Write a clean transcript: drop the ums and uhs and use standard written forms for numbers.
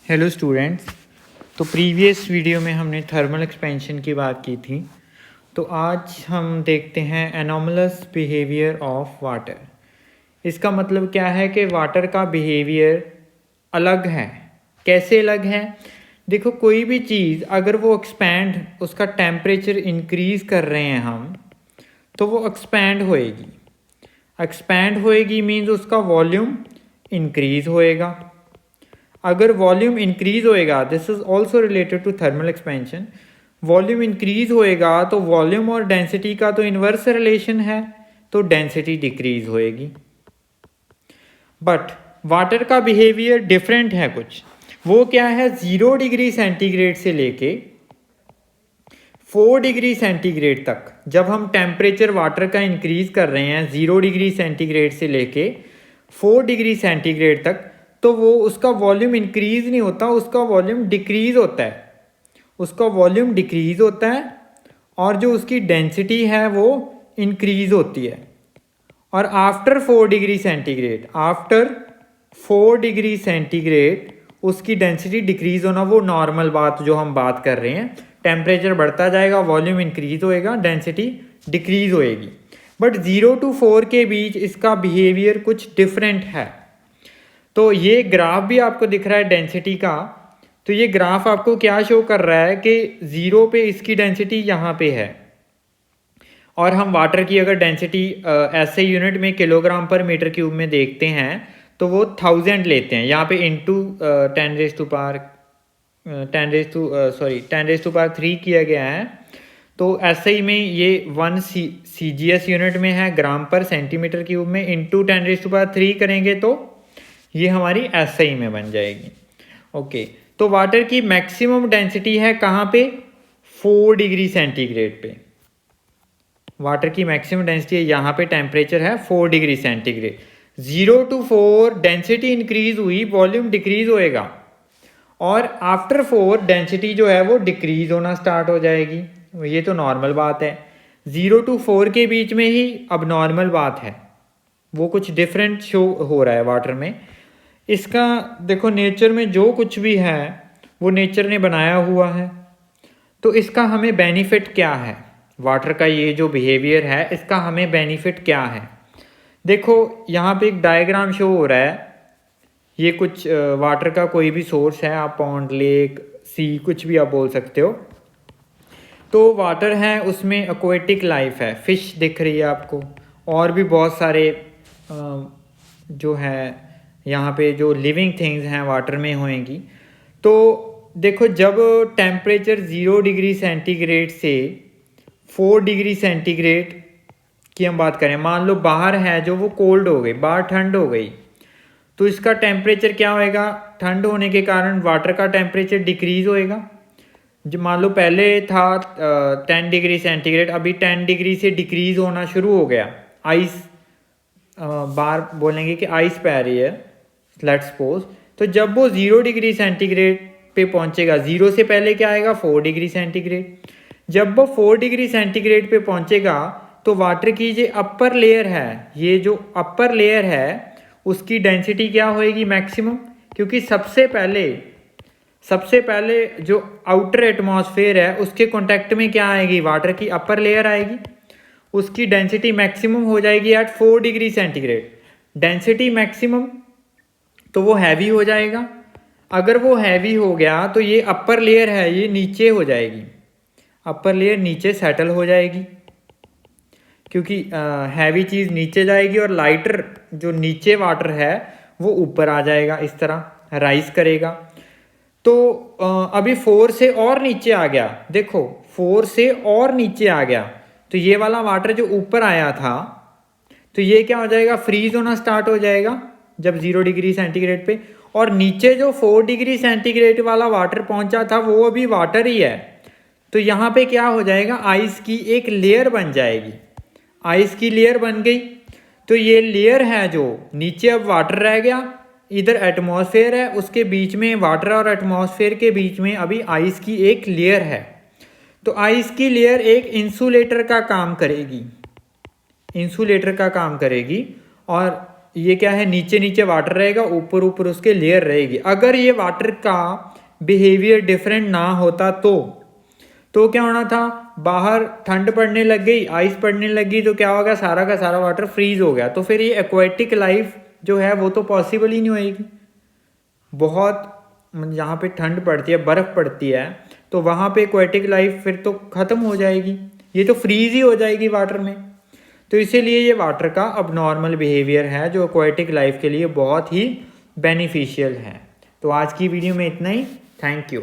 Hello students. तो previous video में हमने थर्मल एक्सपेंशन की बात की थी। तो आज हम देखते हैं एनोमलस बिहेवियर ऑफ वाटर। इसका मतलब क्या है कि वाटर का बिहेवियर अलग है। कैसे अलग है? देखो, कोई भी चीज़ अगर वो एक्सपैंड, उसका टेम्परेचर इंक्रीज़ कर रहे हैं हम, तो वो एक्सपैंड होएगी। एक्सपैंड होएगी मीन्स उसका वॉल्यूम इंक्रीज़ होएगा। अगर वॉल्यूम इंक्रीज होएगा, this is also related to thermal expansion, volume increase होएगा तो वॉल्यूम और डेंसिटी का तो इन्वर्स रिलेशन है, तो डेंसिटी डिक्रीज होएगी। बट वाटर का बिहेवियर डिफरेंट है कुछ। वो क्या है? 0 डिग्री सेंटीग्रेड से लेके 4 डिग्री सेंटीग्रेड तक जब हम टेम्परेचर वाटर का इंक्रीज कर रहे हैं 0 डिग्री सेंटीग्रेड से लेके 4 डिग्री सेंटीग्रेड तक, तो वो उसका वॉल्यूम इंक्रीज नहीं होता, उसका वॉल्यूम डिक्रीज होता है। उसका वॉल्यूम डिक्रीज होता है और जो उसकी डेंसिटी है वो इंक्रीज होती है। और after 4 degree centigrade, after 4 degree centigrade उसकी डेंसिटी डिक्रीज होना, वो नॉर्मल बात जो हम बात कर रहे हैं। टेम्परेचर बढ़ता जाएगा, वॉल्यूम इंक्रीज होएगा, डेंसिटी डिक्रीज होएगी। बट 0 to 4 के बीच इसका बिहेवियर कुछ डिफरेंट है। तो ये ग्राफ भी आपको दिख रहा है डेंसिटी का। तो ये ग्राफ आपको क्या शो कर रहा है कि 0 पे इसकी डेंसिटी यहाँ पे है, और हम वाटर की अगर डेंसिटी ऐसे यूनिट में किलोग्राम पर मीटर क्यूब में देखते हैं तो वो 1000 लेते हैं। यहाँ पे इंटू 10 रेज टू पावर 3 किया गया है। तो SI में ये 1 CGS यूनिट में है, ग्राम पर सेंटीमीटर क्यूब में, इंटू 10 रेज टू पावर 3 करेंगे तो ये हमारी SI में बन जाएगी। ओके, तो वाटर की मैक्सिमम डेंसिटी है कहाँ पे? 4 डिग्री सेंटीग्रेड पे। वाटर की मैक्सिमम डेंसिटी है यहाँ पे, टेम्परेचर है 4 degree centigrade. 0 to 4 density increase हुई, वॉल्यूम डिक्रीज होएगा, और आफ्टर 4 डेंसिटी जो है वो डिक्रीज होना स्टार्ट हो जाएगी। ये तो नॉर्मल बात है। 0 to 4 के बीच में ही अब नॉर्मल बात है, वो कुछ डिफरेंट शो हो रहा है वाटर में। इसका देखो, नेचर में जो कुछ भी है वो नेचर ने बनाया हुआ है। तो इसका हमें बेनिफिट क्या है? वाटर का ये जो बिहेवियर है, इसका हमें बेनिफिट क्या है? देखो, यहाँ पे एक डायग्राम शो हो रहा है। ये कुछ वाटर का कोई भी सोर्स है, आप पॉन्ड, लेक, सी, कुछ भी आप बोल सकते हो। तो वाटर है, उसमें एक्वेटिक लाइफ है, फिश दिख रही है आपको, और भी बहुत सारे जो है यहाँ पे जो लिविंग थिंग्स हैं वाटर में होएंगी। तो देखो, जब टेम्परेचर 0 डिग्री सेंटीग्रेड से 4 डिग्री सेंटीग्रेड की हम बात करें, मान लो बाहर है जो वो कोल्ड हो गई, बाहर ठंड हो गई, तो इसका टेम्परेचर क्या होएगा? ठंड होने के कारण वाटर का टेम्परेचर डिक्रीज होएगा। जो मान लो पहले था 10 डिग्री सेंटीग्रेड, अभी 10 डिग्री से डिक्रीज होना शुरू हो गया। आइस, बार बोलेंगे कि आइस पै रही है, लेट्स सपोज। तो जब वो 0 डिग्री सेंटीग्रेड पे पहुंचेगा, 0 से पहले क्या आएगा? 4 डिग्री सेंटीग्रेड। जब वो 4 डिग्री सेंटीग्रेड पे पहुंचेगा तो वाटर की जो अपर लेयर है, ये जो अपर लेयर है, उसकी डेंसिटी क्या होएगी? मैक्सिमम। क्योंकि सबसे पहले जो आउटर एटमॉस्फेयर है उसके कांटेक्ट में क्या आएगी? वाटर की अपर लेयर आएगी। उसकी डेंसिटी मैक्सिमम हो जाएगी at 4 degree centigrade. Density maximum, तो वो हैवी हो जाएगा। अगर वो हैवी हो गया तो ये अपर लेयर है, ये नीचे हो जाएगी, अपर लेयर नीचे सेटल हो जाएगी, क्योंकि हैवी चीज़ नीचे जाएगी और लाइटर जो नीचे वाटर है वो ऊपर आ जाएगा, इस तरह राइज करेगा। तो अभी 4 से और नीचे आ गया, देखो 4 से और नीचे आ गया, तो ये वाला वाटर जो ऊपर आया था, तो ये क्या हो जाएगा? फ्रीज होना स्टार्ट हो जाएगा जब 0 डिग्री सेंटीग्रेड पे। और नीचे जो 4 डिग्री सेंटीग्रेड वाला वाटर पहुंचा था वो अभी वाटर ही है, तो यहाँ पे क्या हो जाएगा? आइस की एक लेयर बन जाएगी। आइस की लेयर बन गई, तो ये लेयर है जो नीचे, अब वाटर रह गया, इधर एटमॉस्फेयर है, उसके बीच में वाटर और एटमॉस्फेयर के बीच में अभी आइस की एक लेयर है। तो आइस की लेयर एक इंसुलेटर का काम करेगी, इंसुलेटर का काम करेगी, और ये क्या है, नीचे नीचे वाटर रहेगा, ऊपर ऊपर उसके लेयर रहेगी। अगर ये वाटर का बिहेवियर डिफरेंट ना होता तो क्या होना था, बाहर ठंड पड़ने लग गई, आइस पड़ने लगी, तो क्या होगा, सारा का सारा वाटर फ्रीज हो गया। तो फिर ये एक्वाटिक लाइफ जो है वो तो पॉसिबल ही नहीं होएगी। बहुत जहाँ पे ठंड पड़ती है, बर्फ़ पड़ती है, तो वहाँ पे एक्वाटिक लाइफ फिर तो ख़त्म हो जाएगी, ये तो फ्रीज ही हो जाएगी वाटर में। तो इसीलिए ये वाटर का अब नॉर्मल बिहेवियर है जो एक्वाटिक लाइफ के लिए बहुत ही बेनिफिशियल है। तो आज की वीडियो में इतना ही। Thank you.